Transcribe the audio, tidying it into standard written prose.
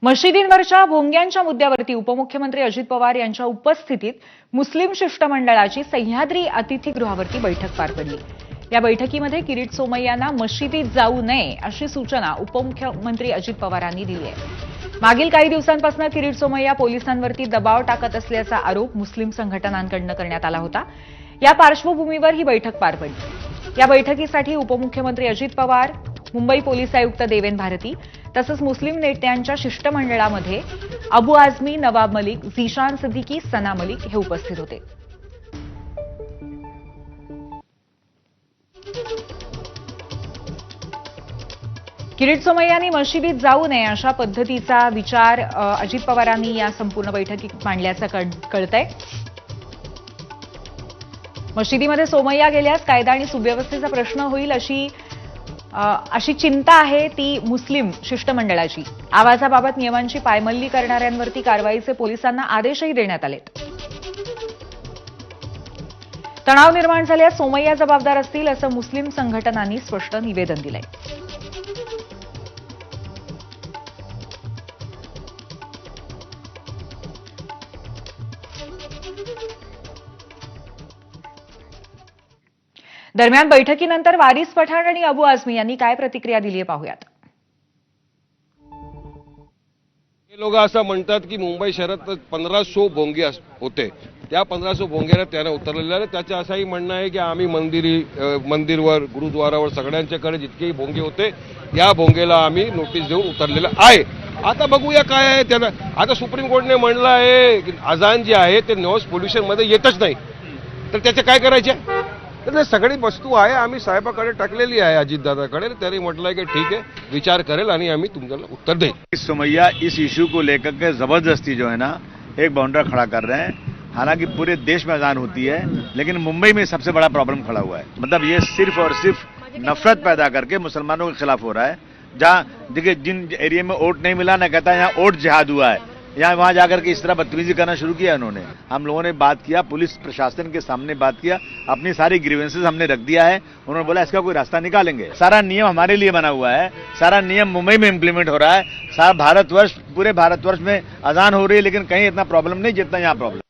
मशिदींवरच्या भोंग्यांच्या मुद्द्यावरती उपमुख्यमंत्री अजित पवार यांच्या उपस्थितीत मुस्लिम शिष्टमंडळाची सह्याद्री अतिथीगृहावरती बैठक पार पडली। या बैठकीमध्ये किरीट सोमय्यांना मशिदीत जाऊ नये अशी सूचना उपमुख्यमंत्री अजित पवारांनी दिली आहे। मागील काही दिवसांपासून किरीट सोमय्या पोलिसांवरती दबाव टाकत असल्याचा आरोप मुस्लिम संघटनांकडून करण्यात आला होता। या पार्श्वभूमीवर ही बैठक पार पडली। या बैठकीसाठी उपमुख्यमंत्री अजित पवार, मुंबई पोलीस आयुक्त देवेन भारती तसंच मुस्लिम नेत्यांच्या शिष्टमंडळामध्ये अबू आझमी, नवाब मलिक, झीशान सिद्दीकी, सना मलिक हे उपस्थित होते। किरीट सोमय्यांनी मशिदीत जाऊ नये अशा पद्धतीचा विचार अजित पवारांनी या संपूर्ण बैठकीत मांडल्याचं कळतंय। मशिदीमध्ये सोमय्या गेल्यास कायदा आणि सुव्यवस्थेचा प्रश्न होईल अशी चिंता आहे ती मुस्लिम शिष्टमंडळाची। आवाजाबाबत नियमांची पायमल्ली करणाऱ्यांवरती कारवाईचे पोलिसांना आदेशही देण्यात आलेत। तणाव निर्माण झाल्यास सोमय्या जबाबदार असतील असं मुस्लिम संघटनांनी स्पष्ट निवेदन दिलंय। दरम्यान बैठकीनंतर वारिस पठाण आणि अबू आझमी यांनी काय प्रतिक्रिया दिली आहे पाहूयात। हे लोक असं म्हणतात की मुंबई शहरात 1500 भोंगे होते, त्या 1500 भोंग्याला त्याने उतरलेलं आहे। त्याचं असंही म्हणणं आहे की आम्ही मंदिरवर, गुरुद्वारावर सगळ्यांच्याकडे जितकेही भोंगे होते या भोंगेला आम्ही नोटीस देऊन उतरलेलं आहे। आता बघूया काय आहे त्याला। आता सुप्रीम कोर्टने म्हणलं आहे की अजान जे आहे ते नॉइज पोल्युशन मध्ये येतच नाही, तर त्याचे काय करायचे? तर सगळी वस्तू आहे आम्ही साहेबाकडे टाकलेली आहे, अजितदादाकडे। त्यांनी म्हटलंय की ठीक है, विचार करेल आणि आम्ही तुम्हाला उत्तर देईल। सोमैया इस इशू को लेकर के जबरदस्ती जो है ना एक बाउंड्री खड़ा कर रहे हैं। हालांकि पूरे देश में अजान होती है, लेकिन मुंबई में सबसे बड़ा प्रॉब्लम खड़ा हुआ है। मतलब ये सिर्फ और सिर्फ नफरत पैदा करके मुसलमानों के खिलाफ हो रहा है। जहां देखिए जिन एरिया में वोट नहीं मिला ना, कहता है यहाँ वोट जिहाद हुआ है, यहाँ वहां जाकर के इस तरह बदतमीजी करना शुरू किया इन्होंने। हम लोगों ने बात किया, पुलिस प्रशासन के सामने बात किया, अपनी सारी ग्रीवेंसेस हमने रख दिया है। उन्होंने बोला इसका कोई रास्ता निकालेंगे। सारा नियम हमारे लिए बना हुआ है, सारा नियम मुंबई में इंप्लीमेंट हो रहा है। सारा भारतवर्ष, पूरे भारतवर्ष में अजान हो रही है, लेकिन कहीं इतना प्रॉब्लम नहीं जितना यहाँ प्रॉब्लम।